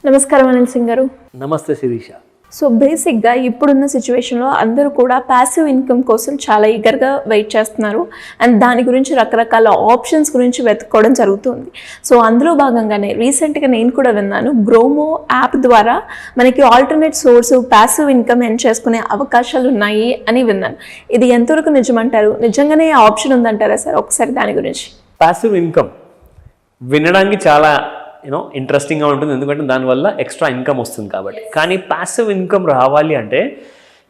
నమస్కారం అనిల్ సింగ్ గారు. నమస్తే శిరీష. సో బేసిక్గా ఇప్పుడున్న సిచ్యువేషన్లో అందరూ కూడా ప్యాసివ్ ఇన్కమ్ కోసం చాలా ఈగర్గా వెయిట్ చేస్తున్నారు అండ్ దాని గురించి రకరకాల ఆప్షన్స్ గురించి వెతుక్కోవడం జరుగుతుంది. సో అందులో భాగంగానే రీసెంట్గా నేను కూడా విన్నాను, గ్రోమో యాప్ ద్వారా మనకి alternate source passive income earn చేసుకునే అవకాశాలు ఉన్నాయి అని విన్నాను. ఇది ఎంతవరకు నిజమంటారు? నిజంగానే ఆప్షన్ ఉందంటారా సార్? ఒకసారి దాని గురించి. ప్యాసివ్ ఇన్కమ్ వినడానికి చాలా ఇంట్రెస్టింగ్గా ఉంటుంది, ఎందుకంటే దానివల్ల ఎక్స్ట్రా ఇన్కమ్ వస్తుంది కాబట్టి. కానీ ప్యాసివ్ ఇన్కమ్ రావాలి అంటే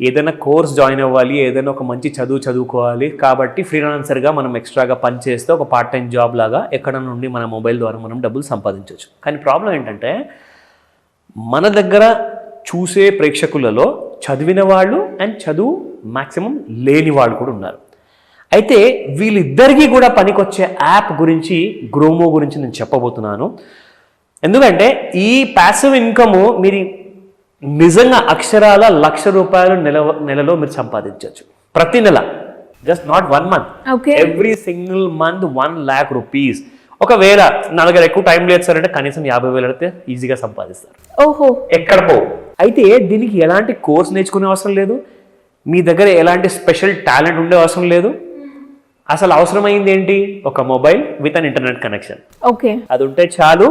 ఏదైనా కోర్స్ జాయిన్ అవ్వాలి, ఏదైనా ఒక మంచి చదువుకోవాలి. కాబట్టి ఫ్రీలాన్సర్గా మనం ఎక్స్ట్రాగా పని చేస్తే ఒక పార్ట్ టైం జాబ్ లాగా ఎక్కడ నుండి మన మొబైల్ ద్వారా మనం డబ్బులు సంపాదించవచ్చు. కానీ ప్రాబ్లం ఏంటంటే మన దగ్గర చూసే ప్రేక్షకులలో చదివిన వాళ్ళు అండ్ చదువు మ్యాక్సిమం లేని వాళ్ళు కూడా ఉన్నారు. అయితే వీళ్ళిద్దరికీ కూడా పనికొచ్చే యాప్ గురించి, గ్రోమో గురించి నేను చెప్పబోతున్నాను. ఎందుకంటే ఈ ప్యాసివ్ ఇన్కమ్ మీరు నిజంగా అక్షరాల ₹1,00,000 నెలలో మీరు సంపాదించవచ్చు ప్రతి నెల. Just not 1 month, every single month ₹1,00,000. ఒకవేళ నా దగ్గర ఎక్కువ టైం లేదు సార్ అంటే కనీసం 50,000 అయితే ఈజీగా సంపాదిస్తారు. ఓహో, ఎక్కడ పోవు. అయితే దీనికి ఎలాంటి కోర్స్ నేర్చుకునే అవసరం లేదు, మీ దగ్గర ఎలాంటి స్పెషల్ టాలెంట్ ఉండే అవసరం లేదు. అసలు అవసరమైంది ఏంటి? ఒక mobile with an internet connection. Okay, అది ఉంటే చాలు.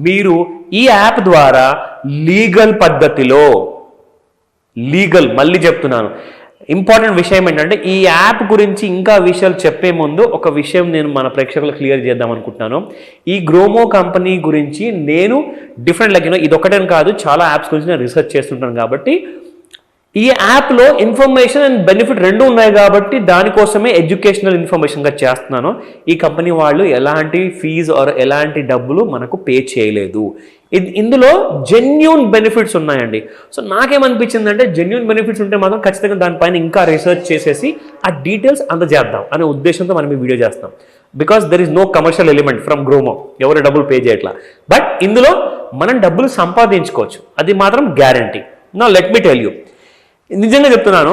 మీరు ఈ యాప్ ద్వారా లీగల్ పద్ధతిలో, మళ్ళీ చెప్తున్నాను, ఇంపార్టెంట్ విషయం ఏంటంటే ఈ యాప్ గురించి ఇంకా విషయాలు చెప్పే ముందు ఒక విషయం నేను మన ప్రేక్షకులకు క్లియర్ చేద్దాం అనుకుంటున్నాను. ఈ గ్రోమో కంపెనీ గురించి నేను డిఫరెంట్ ఇది ఒకటేని కాదు, చాలా యాప్స్ గురించి నేను రీసెర్చ్ చేస్తుంటాను. కాబట్టి ఈ యాప్లో ఇన్ఫర్మేషన్ అండ్ బెనిఫిట్ రెండు ఉన్నాయి కాబట్టి దానికోసమే ఎడ్యుకేషనల్ ఇన్ఫర్మేషన్గా చేస్తున్నాను. ఈ కంపెనీ వాళ్ళు ఎలాంటి ఫీజు ఆర్ ఎలాంటి డబ్బులు మనకు పే చేయలేదు. ఇందులో జెన్యూన్ బెనిఫిట్స్ ఉన్నాయండి. సో నాకేమనిపించిందంటే జెన్యూన్ బెనిఫిట్స్ ఉంటే మాత్రం ఖచ్చితంగా దానిపైన ఇంకా రీసెర్చ్ చేసేసి ఆ డీటెయిల్స్ అందజేద్దాం అనే ఉద్దేశంతో మనం ఈ వీడియో చేస్తాం. Because there is no commercial element from GroMo, ఎవరు డబ్బులు పే చేయట్లా. బట్ ఇందులో మనం డబ్బులు సంపాదించుకోవచ్చు, అది మాత్రం గ్యారంటీ. నా లెట్ మీ టెల్ యూ, నిజంగా చెప్తున్నాను,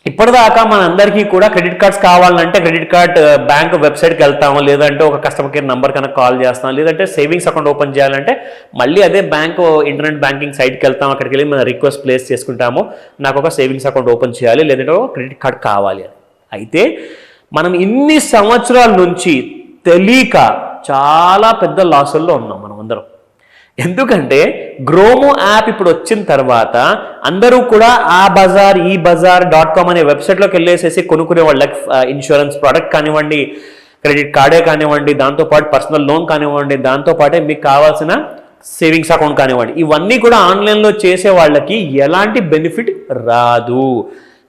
ఇప్పటిదాకా మన అందరికీ కూడా క్రెడిట్ కార్డ్స్ కావాలంటే క్రెడిట్ కార్డ్ బ్యాంక్ వెబ్సైట్కి వెళ్తాము, లేదంటే ఒక కస్టమర్ కేర్ నెంబర్ కన్నా కాల్ చేస్తాం, లేదంటే సేవింగ్స్ అకౌంట్ ఓపెన్ చేయాలంటే మళ్ళీ అదే బ్యాంక్ ఇంటర్నెట్ బ్యాంకింగ్ సైట్కి వెళ్తాం, అక్కడికి వెళ్ళి మనం రిక్వెస్ట్ ప్లేస్ చేసుకుంటాము, నాకు ఒక సేవింగ్స్ అకౌంట్ ఓపెన్ చేయాలి, లేదంటే ఒక క్రెడిట్ కార్డ్ కావాలి అని. అయితే మనం ఇన్ని సంవత్సరాల నుంచి తెలియక చాలా పెద్ద లాసుల్లో ఉన్నాం మనం అందరం. ఎందుకంటే గ్రోమో యాప్ ఇప్పుడు వచ్చిన తర్వాత అందరూ కూడా abazar.com అనే వెబ్సైట్లోకి వెళ్ళేసేసి కొనుక్కునే వాళ్ళకి ఇన్సూరెన్స్ ప్రోడక్ట్ కానివ్వండి, క్రెడిట్ కార్డే కానివ్వండి, దాంతోపాటు పర్సనల్ లోన్ కానివ్వండి, దాంతోపాటే మీకు కావాల్సిన సేవింగ్స్ అకౌంట్ కానివ్వండి, ఇవన్నీ కూడా ఆన్లైన్లో చేసే వాళ్ళకి ఎలాంటి బెనిఫిట్ రాదు.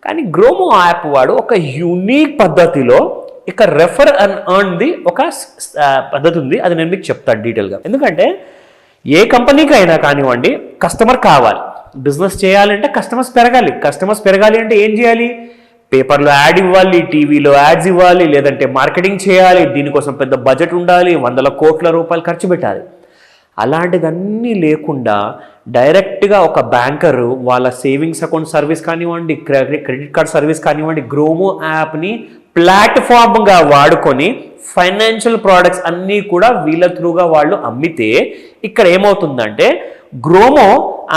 కానీ గ్రోమో యాప్ వాడు ఒక యూనిక్ పద్ధతిలో ఇక రెఫర్ అండ్ ఎర్న్ది ఒక పద్ధతి ఉంది. అది నేను మీకు చెప్తాను డీటెయిల్గా. ఎందుకంటే ఏ కంపెనీకి అయినా కానివ్వండి కస్టమర్ కావాలి. బిజినెస్ చేయాలంటే కస్టమర్స్ పెరగాలి అంటే ఏం చేయాలి? పేపర్లో యాడ్ ఇవ్వాలి, టీవీలో యాడ్స్ ఇవ్వాలి, లేదంటే మార్కెటింగ్ చేయాలి. దీనికోసం పెద్ద బడ్జెట్ ఉండాలి, వందల కోట్ల రూపాయలు ఖర్చు పెట్టాలి. అలాంటిదన్నీ లేకుండా డైరెక్ట్గా ఒక బ్యాంకరు వాళ్ళ సేవింగ్స్ అకౌంట్ సర్వీస్ కానివ్వండి, క్రెడిట్ కార్డ్ సర్వీస్ కానివ్వండి, గ్రోమో యాప్ని ప్లాట్ఫామ్గా వాడుకొని ఫైనాన్షియల్ ప్రోడక్ట్స్ అన్నీ కూడా వీళ్ళ త్రూగా వాళ్ళు అమ్మితే ఇక్కడ ఏమవుతుందంటే గ్రోమో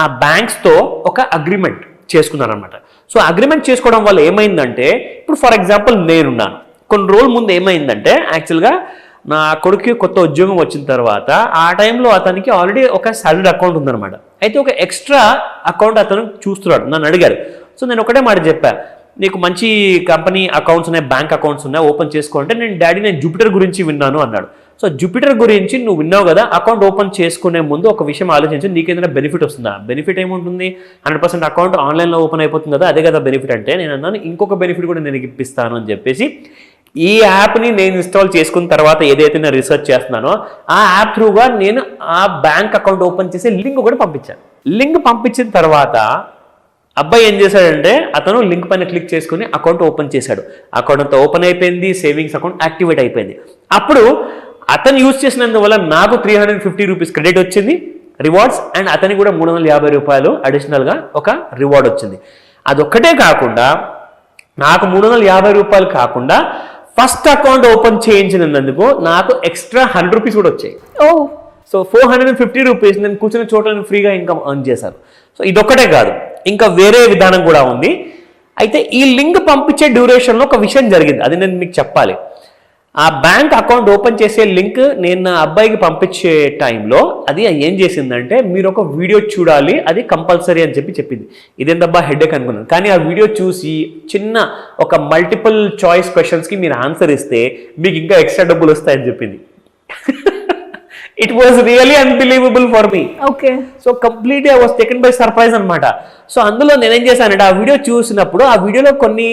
ఆ బ్యాంక్స్తో ఒక అగ్రిమెంట్ చేసుకున్నారనమాట. సో అగ్రిమెంట్ చేసుకోవడం వల్ల ఏమైందంటే, ఇప్పుడు ఫర్ ఎగ్జాంపుల్ నేనున్నాను, కొన్ని రోజుల ముందు ఏమైందంటే యాక్చువల్గా నా కొడుకు కొత్త ఉద్యోగం వచ్చిన తర్వాత ఆ టైంలో అతనికి ఆల్రెడీ ఒక సాలరీ అకౌంట్ ఉందన్నమాట. అయితే ఒక ఎక్స్ట్రా అకౌంట్ అతను చూస్తున్నాడు, నన్ను అడిగారు. సో నేను ఒకటే మాట చెప్పాను, నీకు మంచి కంపెనీ అకౌంట్స్ ఉన్నాయి, బ్యాంక్ అకౌంట్స్ ఉన్నాయి, ఓపెన్ చేసుకోంటే నేను జూపిటర్ గురించి విన్నాను అన్నాడు. సో జూపిటర్ గురించి నువ్వు విన్నావు కదా, అకౌంట్ ఓపెన్ చేసుకునే ముందు ఒక విషయం ఆలోచించి, నీకేదైనా బెనిఫిట్ వస్తుందా? బెనిఫిట్ ఏముంటుంది? 100% అకౌంట్ ఆన్లైన్లో ఓపెన్ అయిపోతుంది కదా, అదే కదా బెనిఫిట్ అంటే. నేను అన్నాను ఇంకొక బెనిఫిట్ కూడా నేను ఇప్పిస్తాను అని చెప్పేసి ఈ యాప్ని నేను ఇన్స్టాల్ చేసుకున్న తర్వాత ఏదైతే నేను రీసెర్చ్ చేస్తున్నానో ఆ యాప్ త్రూగా నేను ఆ బ్యాంక్ అకౌంట్ ఓపెన్ చేసి లింక్ కూడా పంపించాను. లింక్ పంపించిన తర్వాత అబ్బాయి ఏం చేశాడంటే అతను లింక్ పైన క్లిక్ చేసుకుని అకౌంట్ ఓపెన్ చేశాడు. అకౌంట్ అంతా ఓపెన్ అయిపోయింది, సేవింగ్స్ అకౌంట్ యాక్టివేట్ అయిపోయింది. అప్పుడు అతను యూజ్ చేసినందువల్ల నాకు ₹350 క్రెడిట్ వచ్చింది రివార్డ్స్, అండ్ అతనికి కూడా ₹350 అడిషనల్గా ఒక రివార్డ్ వచ్చింది. అదొక్కటే కాకుండా నాకు ₹350 కాకుండా ఫస్ట్ అకౌంట్ ఓపెన్ చేయించినందుకు నాకు ఎక్స్ట్రా ₹100 కూడా వచ్చాయి. సో 450 రూపీస్ నేను కూర్చున్న చోట నేను ఫ్రీగా ఇన్కమ్ ఎర్న్ చేశాను. సో ఇదొక్కటే కాదు, ఇంకా వేరే విధానం కూడా ఉంది. అయితే ఈ లింక్ పంపించే డ్యూరేషన్లో ఒక విషయం జరిగింది, అది నేను మీకు చెప్పాలి. ఆ బ్యాంక్ అకౌంట్ ఓపెన్ చేసే లింక్ నేను నా అబ్బాయికి పంపించే టైంలో అది ఏం చేసిందంటే, మీరు ఒక వీడియో చూడాలి, అది కంపల్సరీ అని చెప్పింది. ఇదేందబ్బా హెడేక్ అనుకున్నాను. కానీ ఆ వీడియో చూసి చిన్న ఒక మల్టిపుల్ చాయిస్ క్వశ్చన్స్కి మీరు ఆన్సర్ ఇస్తే మీకు ఇంకా ఎక్స్ట్రా డబ్బులు వస్తాయని చెప్పింది. It was really unbelievable for me. Okay. So completely I was taken by surprise అనమాట. సో అందులో నేనేం చేశానంటే, ఆ వీడియో చూసినప్పుడు ఆ వీడియోలో కొన్ని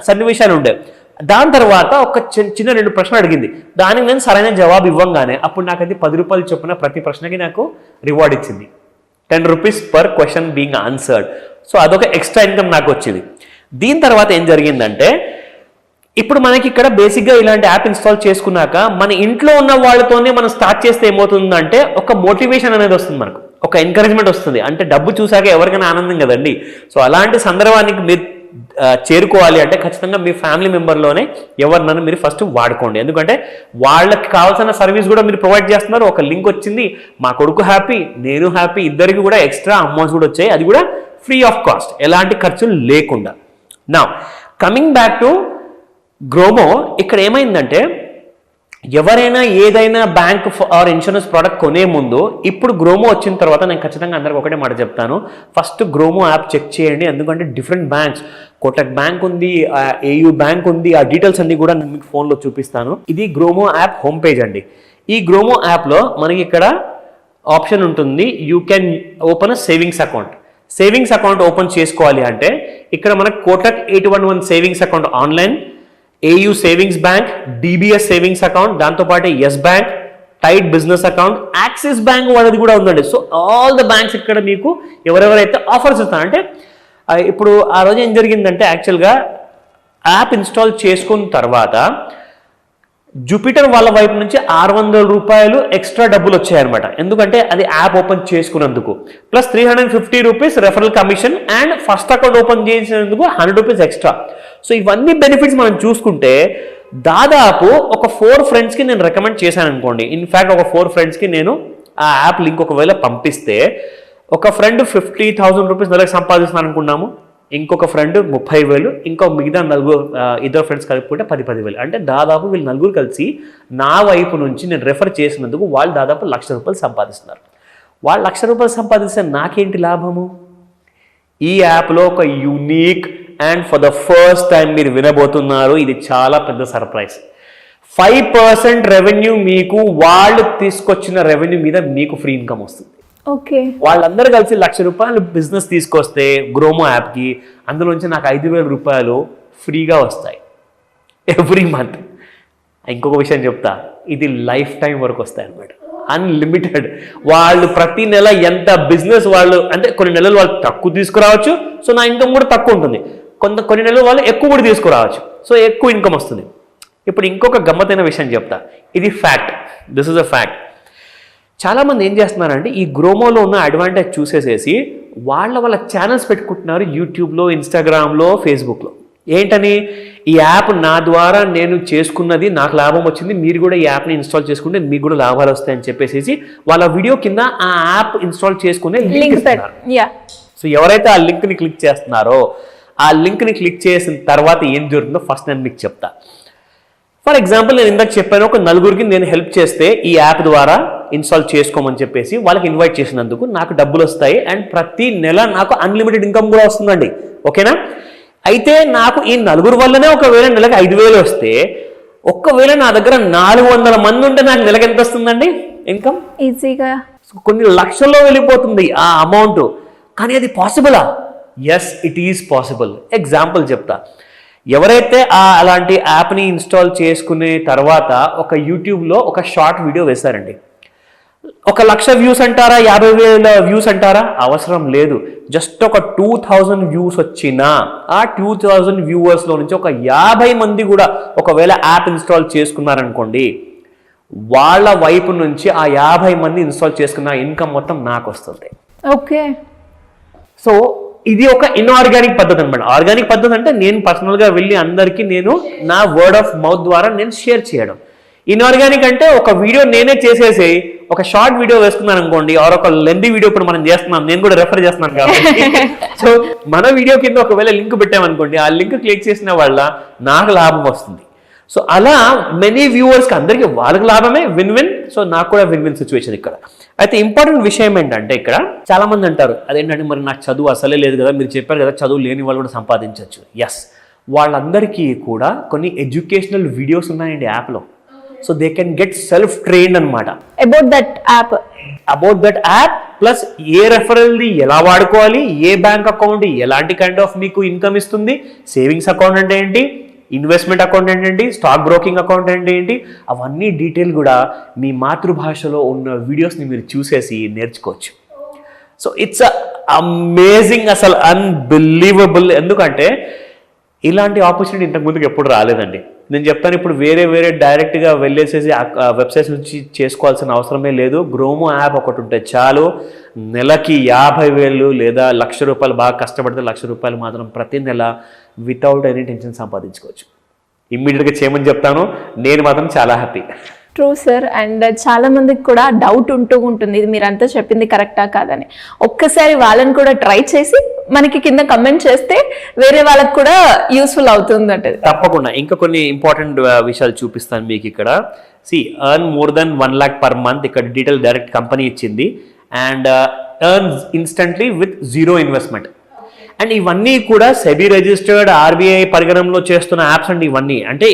సన్నివేశాలు ఉండేవి. దాని తర్వాత ఒక చిన్న 2 ప్రశ్నలు అడిగింది. దానికి నేను సరైన జవాబు ఇవ్వంగానే అప్పుడు నాకు అది 10 రూపాయలు చొప్పున ప్రతి ప్రశ్నకి నాకు రివార్డ్ ఇచ్చింది. 10 rupees per question being answered. So అదొక ఎక్స్ట్రా ఇన్కమ్ నాకు వచ్చింది. దీని తర్వాత ఏం జరిగిందంటే, ఇప్పుడు మనకి ఇక్కడ బేసిక్గా ఇలాంటి యాప్ ఇన్స్టాల్ చేసుకున్నాక మన ఇంట్లో ఉన్న వాళ్ళతోనే మనం స్టార్ట్ చేస్తే ఏమవుతుందంటే, ఒక మోటివేషన్ అనేది వస్తుంది, మనకు ఒక ఎంకరేజ్మెంట్ వస్తుంది. అంటే డబ్బు చూసాక ఎవరికైనా ఆనందం కదండి. సో అలాంటి సందర్భానికి మీరు చేరుకోవాలి అంటే ఖచ్చితంగా మీ ఫ్యామిలీ మెంబర్లోనే ఎవరినైనా మీరు ఫస్ట్ వాడుకోండి. ఎందుకంటే వాళ్ళకి కావాల్సిన సర్వీస్ కూడా మీరు ప్రొవైడ్ చేస్తున్నారు. ఒక లింక్ వచ్చింది, మా కొడుకు హ్యాపీ, నేను హ్యాపీ, ఇద్దరికి కూడా ఎక్స్ట్రా అమౌంట్స్ కూడా వచ్చాయి, అది కూడా ఫ్రీ ఆఫ్ కాస్ట్, ఎలాంటి ఖర్చులు లేకుండా. నా కమింగ్ బ్యాక్ టు గ్రోమో, ఇక్కడ ఏమైందంటే, ఎవరైనా ఏదైనా బ్యాంక్ ఆర్ ఇన్సూరెన్స్ ప్రోడక్ట్ కొనే ముందు, ఇప్పుడు గ్రోమో వచ్చిన తర్వాత నేను ఖచ్చితంగా అందరికి ఒకటే మాట చెప్తాను, ఫస్ట్ గ్రోమో యాప్ చెక్ చేయండి. ఎందుకంటే డిఫరెంట్ బ్యాంక్స్, కోటక్ బ్యాంక్ ఉంది, ఏయూ బ్యాంక్ ఉంది, ఆ డీటెయిల్స్ అన్ని కూడా నేను మీకు ఫోన్లో చూపిస్తాను. ఇది గ్రోమో యాప్ హోమ్ పేజ్ అండి. ఈ గ్రోమో యాప్లో మనకి ఇక్కడ ఆప్షన్ ఉంటుంది, you can open a savings account. Savings account open చేసుకోవాలి అంటే ఇక్కడ మనకు Kotak 811 savings account online, AU savings bank, DBS savings account, దాంతోపాటు Yes bank, Tide business account, Axis bank వాళ్ళది కూడా ఉందండి. సో ఆల్ ద బ్యాంక్స్ ఇక్కడ మీకు ఎవరెవరైతే ఆఫర్స్ ఇస్తారంటే, ఇప్పుడు ఆ రోజు ఏం జరిగిందంటే, యాక్చువల్గా యాప్ ఇన్స్టాల్ చేసుకున్న తర్వాత జూపిటర్ వాళ్ళ వైపు నుంచి 600 రూపాయలు ఎక్స్ట్రా డబ్బులు వచ్చాయన్నమాట. ఎందుకంటే అది యాప్ ఓపెన్ చేసుకున్నందుకు, plus 350 rupees referral commission, and first account open చేసినందుకు 100 రూపీస్ ఎక్స్ట్రా. సో ఇవన్నీ బెనిఫిట్స్ మనం చూసుకుంటే దాదాపు ఒక 4 ఫ్రెండ్స్కి నేను రికమెండ్ చేశాను అనుకోండి. ఇన్ఫ్యాక్ట్ ఒక 4 ఫ్రెండ్స్కి నేను ఆ యాప్ లింక్ ఒకవేళ పంపిస్తే, ఒక ఫ్రెండ్ 50,000 రూపీస్ నెలకు సంపాదిస్తున్నాను అనుకున్నాము, ఇంకొక ఫ్రెండ్ 30,000, ఇంకో మిగతా ఇద్దరు ఫ్రెండ్స్ కలుపుకుంటే 10,000. అంటే దాదాపు వీళ్ళు నలుగురు కలిసి నా వైపు నుంచి నేను రెఫర్ చేసినందుకు వాళ్ళు దాదాపు 1,00,000 రూపాయలు సంపాదిస్తున్నారు. వాళ్ళు 1,00,000 రూపాయలు సంపాదిస్తే నాకేంటి లాభము? ఈ యాప్లో ఒక unique and for the first time మీరు వినబోతున్నారు, ఇది చాలా పెద్ద సర్ప్రైజ్. 5% రెవెన్యూ మీకు వాళ్ళు తీసుకొచ్చిన రెవెన్యూ మీద మీకు ఫ్రీ ఇన్కమ్ వస్తుంది. ఓకే. వాళ్ళందరూ కలిసి 1,00,000 రూపాయలు బిజినెస్ తీసుకొస్తే గ్రోమో యాప్కి, అందులోంచి నాకు 5,000 రూపాయలు ఫ్రీగా వస్తాయి ఎవ్రీ మంత్. ఇంకొక విషయం చెప్తా, ఇది లైఫ్ టైం వరకు వస్తాయి అన్నమాట, అన్లిమిటెడ్. వాళ్ళు ప్రతి నెల ఎంత బిజినెస్ వాళ్ళు, అంటే కొన్ని నెలలు వాళ్ళు తక్కువ తీసుకురావచ్చు, సో నా ఇన్కమ్ కూడా తక్కువ ఉంటుంది. కొన్ని నెలలు వాళ్ళు ఎక్కువ కూడా తీసుకురావచ్చు, సో ఎక్కువ ఇన్కమ్ వస్తుంది. ఇప్పుడు ఇంకొక గమ్మతైన విషయం చెప్తా, ఇది fact, this is a fact. చాలామంది ఏం చేస్తున్నారంటే, ఈ గ్రోమోలో ఉన్న అడ్వాంటేజ్ చూసేసేసి వాళ్ళ ఛానల్స్ పెట్టుకుంటున్నారు యూట్యూబ్లో, ఇన్స్టాగ్రామ్లో, ఫేస్బుక్లో. ఏంటని, ఈ యాప్ నా ద్వారా నేను చేసుకున్నది, నాకు లాభం వచ్చింది, మీరు కూడా ఈ యాప్ని ఇన్స్టాల్ చేసుకుంటే మీకు కూడా లాభాలు వస్తాయని చెప్పేసి వాళ్ళ వీడియో కింద ఆ యాప్ ఇన్స్టాల్ చేసుకునే లింక్ ఇస్తున్నారు. సో ఎవరైతే ఆ లింక్ని క్లిక్ చేస్తున్నారో, ఆ లింక్ని క్లిక్ చేసిన తర్వాత ఏం జరుగుతుందో ఫస్ట్ నేను మీకు చెప్తా. ఫర్ ఎగ్జాంపుల్, నేను ఇందాక చెప్పాను, ఒక 4గురికి నేను హెల్ప్ చేస్తే ఈ యాప్ ద్వారా ఇన్స్టాల్ చేసుకోమని చెప్పేసి వాళ్ళకి ఇన్వైట్ చేసినందుకు నాకు డబ్బులు వస్తాయి, అండ్ ప్రతి నెల నాకు అన్లిమిటెడ్ ఇన్కమ్ కూడా వస్తుందండి. ఓకేనా? అయితే నాకు ఈ 4 వల్లనే ఒకవేళ నెలకు 5,000 వస్తే, ఒక్కవేళ నా దగ్గర 400 మంది ఉంటే నాకు నెలకు ఎంత వస్తుందండి ఇన్కమ్? ఈజీగా కొన్ని లక్షల్లో వెళ్ళిపోతుంది ఆ అమౌంట్. కానీ అది పాసిబులా? Yes, it is possible. Example చెప్తా. ఎవరైతే అలాంటి యాప్ని ఇన్స్టాల్ చేసుకునే తర్వాత ఒక యూట్యూబ్లో ఒక షార్ట్ వీడియో వేశారండి, 1,00,000 వ్యూస్ అంటారా, 50,000 వ్యూస్ అంటారా, అవసరం లేదు. జస్ట్ ఒక 2,000 వ్యూస్ వచ్చినా, ఆ 2,000 వ్యూవర్స్లో నుంచి ఒక 50 మంది కూడా ఒకవేళ యాప్ ఇన్స్టాల్ చేసుకున్నారనుకోండి, వాళ్ళ వైపు నుంచి ఆ 50 మంది ఇన్స్టాల్ చేసుకున్న ఇన్కమ్ మొత్తం నాకు వస్తుంది. ఓకే. సో ఇది ఒక ఇన్ఆర్గానిక్ పద్ధతి అనమాట. ఆర్గానిక్ పద్ధతి అంటే నేను పర్సనల్గా వెళ్ళి అందరికీ నేను నా వర్డ్ ఆఫ్ మౌత్ ద్వారా నేను షేర్ చేయడం. ఇన్ఆర్గానిక్ అంటే ఒక వీడియో నేనే చేసేసి ఒక షార్ట్ వీడియో వేసుకున్నాను అనుకోండి, ఆర్ ఒక లెంతీ వీడియో ఇప్పుడు మనం చేస్తున్నాం, నేను కూడా రెఫర్ చేస్తున్నాను కాబట్టి సో మన వీడియో కింద ఒకవేళ లింక్ పెట్టామనుకోండి, ఆ లింక్ క్లిక్ చేసిన వల్ల నాకు లాభం వస్తుంది. సో అలా మెనీ వ్యూవర్స్కి అందరికీ వాళ్ళకి లాభమే, విన్ విన్. సో నాకు కూడా విన్ విన్ సిచ్యువేషన్ ఇక్కడ. అయితే ఇంపార్టెంట్ విషయం ఏంటంటే ఇక్కడ చాలా మంది అంటారు అదేంటంటే మరి నాకు చదువు అసలే లేదు కదా, మీరు చెప్పారు కదా చదువు లేని వాళ్ళు కూడా సంపాదించవచ్చు. ఎస్, వాళ్ళందరికీ కూడా కొన్ని ఎడ్యుకేషనల్ వీడియోస్ ఉన్నాయండి యాప్లో. So they can get self trained అనమాట అబౌట్ దట్ యాప్. ప్లస్ ఏ రెఫరల్ది ఎలా వాడుకోవాలి, ఏ బ్యాంక్ అకౌంట్ ఎలాంటి కైండ్ ఆఫ్ మీకు ఇన్కమ్ ఇస్తుంది, సేవింగ్స్ అకౌంట్ అంటే ఏంటి, ఇన్వెస్ట్మెంట్ అకౌంట్ ఏంటి, స్టాక్ బ్రోకింగ్ అకౌంట్ ఏంటి, అవన్నీ డీటెయిల్ కూడా మీ మాతృభాషలో ఉన్న వీడియోస్ని మీరు చూసేసి నేర్చుకోవచ్చు. సో ఇట్స్ అమేజింగ్, అసలు అన్బిలీవబుల్. ఎందుకంటే ఇలాంటి ఆపర్చునిటీ ఇంతకుముందుకు ఎప్పుడు రాలేదండి. నేను చెప్తాను, ఇప్పుడు వేరే డైరెక్ట్గా వెళ్ళేసేసి వెబ్సైట్స్ నుంచి చేసుకోవాల్సిన అవసరమే లేదు. గ్రోమో యాప్ ఒకటి ఉంటే చాలు, నెలకి 50,000 లేదా ₹1,00,000 బాగా కష్టపడితే ₹1,00,000 మాత్రం ప్రతి నెల వితౌట్ ఎనీ టెన్షన్ సంపాదించుకోవచ్చు. ఇమ్మీడియట్గా చేయమని చెప్తాను, నేను మాత్రం చాలా హ్యాపీ. True sir. అండ్ చాలా మందికి కూడా డౌట్ ఉంటుంది, ఇది మీరంతా చెప్పింది కరెక్టా కాదని. ఒక్కసారి వాళ్ళని కూడా ట్రై చేసి మనకి కింద కమెంట్ చేస్తే వేరే వాళ్ళకి కూడా యూస్ఫుల్ అవుతుంది అంటే. తప్పకుండా ఇంకా కొన్ని ఇంపార్టెంట్ విషయాలు చూపిస్తాను మీకు ఇక్కడ. Earn more than 1 lakh per month, ఇక్కడ డీటెయిల్ డైరెక్ట్ కంపెనీ ఇచ్చింది. And earns instantly with 0 investment. And ఇవన్నీ కూడా సెబీ రిజిస్టర్డ్, ఆర్బీఐ పరిగణనలో చేస్తున్న యాప్స్ అండి ఇవన్నీ. అంటే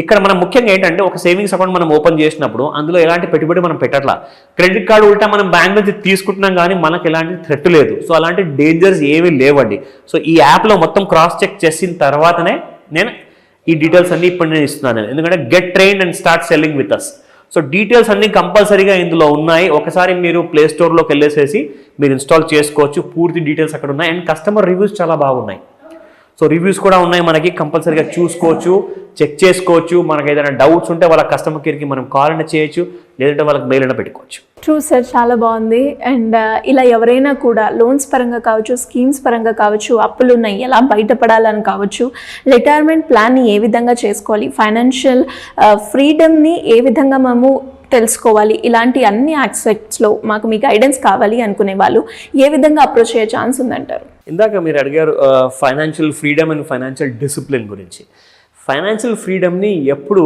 ఇక్కడ మనం ముఖ్యంగా ఏంటంటే ఒక సేవింగ్స్ అకౌంట్ మనం ఓపెన్ చేసినప్పుడు అందులో ఎలాంటి పెట్టుబడి మనం పెట్టట్లా. క్రెడిట్ కార్డు ఉల్టా మనం బ్యాంక్ నుంచి తీసుకుంటున్నాం కానీ మనకు ఎలాంటి థ్రెట్ లేదు. సో అలాంటి డేంజర్స్ ఏమీ లేవండి. సో ఈ యాప్లో మొత్తం క్రాస్ చెక్ చేసిన తర్వాతనే నేను ఈ డీటెయిల్స్ అన్ని ఇప్పుడు నేను ఇస్తున్నాను. ఎందుకంటే get trained and start selling with us. So details అన్ని కంపల్సరీగా ఇందులో ఉన్నాయి. ఒకసారి మీరు ప్లే స్టోర్లోకి వెళ్ళేసేసి మీరు ఇన్స్టాల్ చేసుకోవచ్చు. పూర్తి డీటెయిల్స్ అక్కడ ఉన్నాయి. అండ్ కస్టమర్ రివ్యూస్ చాలా బాగున్నాయి. సో రివ్యూస్ కూడా ఉన్నాయి, మనకి కంపల్సరీగా చూసుకోవచ్చు, చెక్ చేసుకోవచ్చు. మనకి ఏదైనా డౌట్స్ ఉంటే వాళ్ళ కస్టమర్ కేర్కి మనం కాల్ అయినా చేయొచ్చు, లేదంటే వాళ్ళకి మెయిల్ అయినా పెట్టుకోవచ్చు. ట్రూ సార్, చాలా బాగుంది. అండ్ ఇలా ఎవరైనా కూడా లోన్స్ పరంగా కావచ్చు, స్కీమ్స్ పరంగా కావచ్చు, అప్పులు ఉన్నాయి ఎలా బయటపడాలని కావచ్చు, రిటైర్మెంట్ ప్లాన్ని ఏ విధంగా చేసుకోవాలి, ఫైనాన్షియల్ ఫ్రీడమ్ని ఏ విధంగా మేము తెలుసుకోవాలి, ఇలాంటి అన్ని ఆస్పెక్ట్స్లో మాకు మీ గైడెన్స్ కావాలి అనుకునే వాళ్ళు ఏ విధంగా అప్రోచ్ అయ్యే ఛాన్స్ ఉందంటారు? ఇందాక మీరు అడిగారు financial freedom and financial discipline గురించి. ఫైనాన్షియల్ ఫ్రీడమ్ని ఎప్పుడు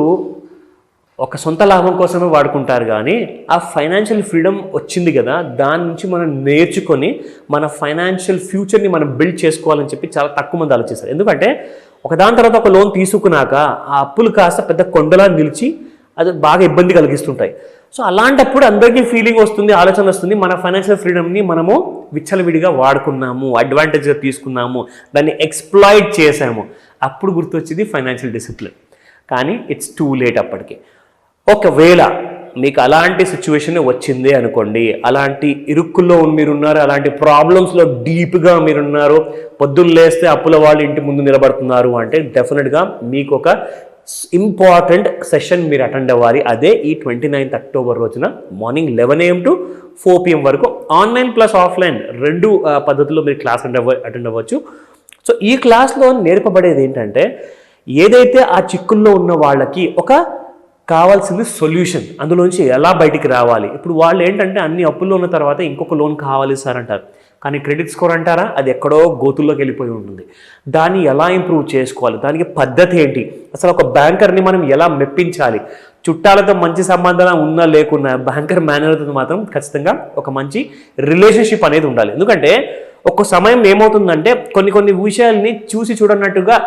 ఒక సొంత లాభం కోసమే వాడుకుంటారు కానీ ఆ ఫైనాన్షియల్ ఫ్రీడమ్ వచ్చింది కదా, దాని నుంచి మనం నేర్చుకొని మన ఫైనాన్షియల్ ఫ్యూచర్ని మనం బిల్డ్ చేసుకోవాలని చెప్పి చాలా తక్కువ మంది ఆలోచిస్తారు. ఎందుకంటే ఒకదాని తర్వాత ఒక లోన్ తీసుకున్నాక ఆ అప్పులు కాస్త పెద్ద కొండలా నిలిచి అది బాగా ఇబ్బంది కలిగిస్తుంటాయి. సో అలాంటప్పుడు అందరికీ ఫీలింగ్ వస్తుంది, ఆలోచన వస్తుంది, మన ఫైనాన్షియల్ ఫ్రీడమ్ని మనము విచ్చలవిడిగా వాడుకున్నాము, అడ్వాంటేజ్గా తీసుకున్నాము, దాన్ని ఎక్స్ప్లాయిట్ చేసాము. అప్పుడు గుర్తొచ్చింది ఫైనాన్షియల్ డిసిప్లిన్. కానీ ఇట్స్ టూ లేట్ అప్పటికి. ఒకవేళ మీకు అలాంటి సిచ్యువేషన్ వచ్చింది అనుకోండి, అలాంటి ఇరుక్కుల్లో మీరున్నారు, అలాంటి ప్రాబ్లమ్స్లో డీప్గా మీరున్నారు, పొద్దున్న లేస్తే అప్పుల వాళ్ళు ఇంటి ముందు నిలబడుతున్నారు అంటే డెఫినెట్గా మీకు ఒక ఇంపార్టెంట్ సెషన్ మీరు అటెండ్ అవ్వాలి. అదే ఈ 29th October రోజున మార్నింగ్ 11 AM to 4 PM వరకు ఆన్లైన్ ప్లస్ ఆఫ్లైన్ 2 పద్ధతుల్లో మీరు క్లాస్ అటెండ్ అవ్వచ్చు. సో ఈ క్లాస్లో నేర్పబడేది ఏంటంటే ఏదైతే ఆ చిక్కుల్లో ఉన్న వాళ్ళకి ఒక కావాల్సింది సొల్యూషన్, అందులోంచి ఎలా బయటికి రావాలి. ఇప్పుడు వాళ్ళు ఏంటంటే అన్ని అప్పుల్లో ఉన్న తర్వాత ఇంకొక లోన్ కావాలి సార్ అంటారు, కానీ క్రెడిట్ స్కోర్ అంటారా అది ఎక్కడో గోతుల్లోకి వెళ్ళిపోయి ఉంటుంది. దాన్ని ఎలా ఇంప్రూవ్ చేసుకోవాలి, దానికి పద్ధతి ఏంటి, అసలు ఒక బ్యాంకర్ని మనం ఎలా మెప్పించాలి, చుట్టాలతో మంచి సంబంధాలు ఉన్నా లేకున్నా బ్యాంకర్ మేనేజర్తో మాత్రం ఖచ్చితంగా ఒక మంచి రిలేషన్షిప్ అనేది ఉండాలి. ఎందుకంటే ఒక్క సమయం ఏమవుతుందంటే కొన్ని విషయాల్ని చూసి చూడనట్టుగా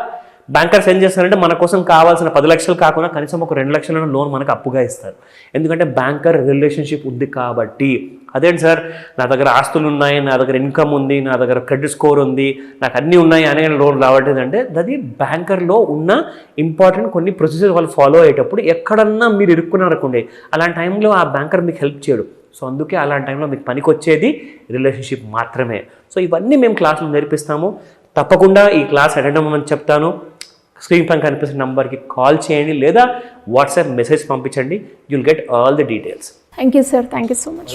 బ్యాంకర్స్ ఏం చేస్తారంటే మన కోసం కావాల్సిన 10 లక్షలు కాకుండా కనీసం ఒక 2 లక్షల లోన్ మనకు అప్పుగా ఇస్తారు. ఎందుకంటే బ్యాంకర్ రిలేషన్షిప్ ఉంది కాబట్టి. అదేంటి సార్ నా దగ్గర ఆస్తులు ఉన్నాయి, నా దగ్గర ఇన్కమ్ ఉంది, నా దగ్గర క్రెడిట్ స్కోర్ ఉంది, నాకు అన్నీ ఉన్నాయి అనే లోన్ రావట్లేదు అంటే అది బ్యాంకర్లో ఉన్న ఇంపార్టెంట్ కొన్ని ప్రొసీజర్ వాళ్ళు ఫాలో అయ్యేటప్పుడు ఎక్కడన్నా మీరు ఇరుక్కున్నారనుకోండి, అలాంటి టైంలో ఆ బ్యాంకర్ మీకు హెల్ప్ చేయడు. సో అందుకే అలాంటి టైంలో మీకు పనికి వచ్చేది రిలేషన్షిప్ మాత్రమే. సో ఇవన్నీ మేము క్లాసులు నేర్పిస్తాము. తప్పకుండా ఈ క్లాస్ అటెండ్ అవ్వమని చెప్తాను. స్క్రీన్ పైన కనిపిస్తున్న నంబర్కి కాల్ చేయండి లేదా వాట్సాప్ మెసేజ్ పంపించండి. You'll get all the details. Thank you sir, thank you so much.